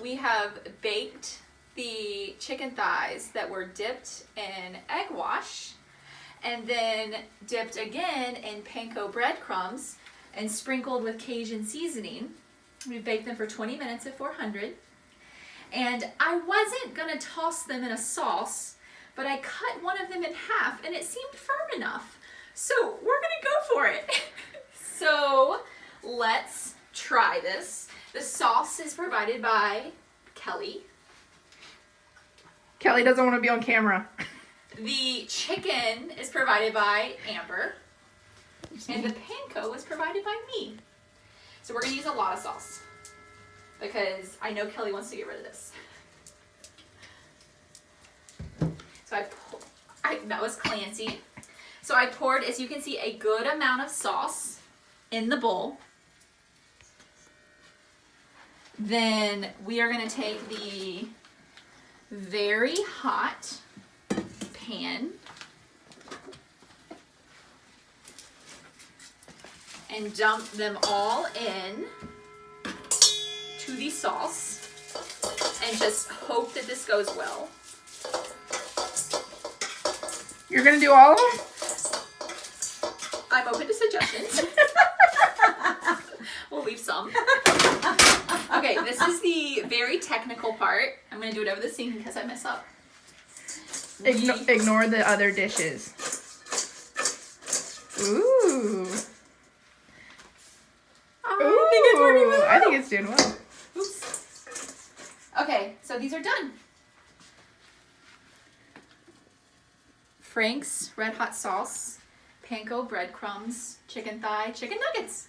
we have baked the chicken thighs that were dipped in egg wash and then dipped again in panko breadcrumbs and sprinkled with Cajun seasoning. We baked them for 20 minutes at 400. And I wasn't gonna toss them in a sauce, but I cut one of them in half and it seemed firm enough. So we're gonna go for it. So let's try this. The sauce is provided by Kelly. Kelly doesn't want to be on camera. The chicken is provided by Amber. And the panko is provided by me. So we're gonna use a lot of sauce because I know Kelly wants to get rid of this. So that was Clancy. So I poured, as you can see, a good amount of sauce in the bowl. Then we are gonna take the very hot pan and dump them all in to the sauce and just hope that this goes well. You're gonna do all of them? I'm open to suggestions. We'll leave some. Okay, this is the very technical part. I'm gonna do it over the sink because I mess up. Ignore the other dishes. Ooh. I think it's working well. I think it's doing well. Oops. Okay, so these are done. Frank's Red Hot Sauce, panko breadcrumbs, chicken thigh, chicken nuggets.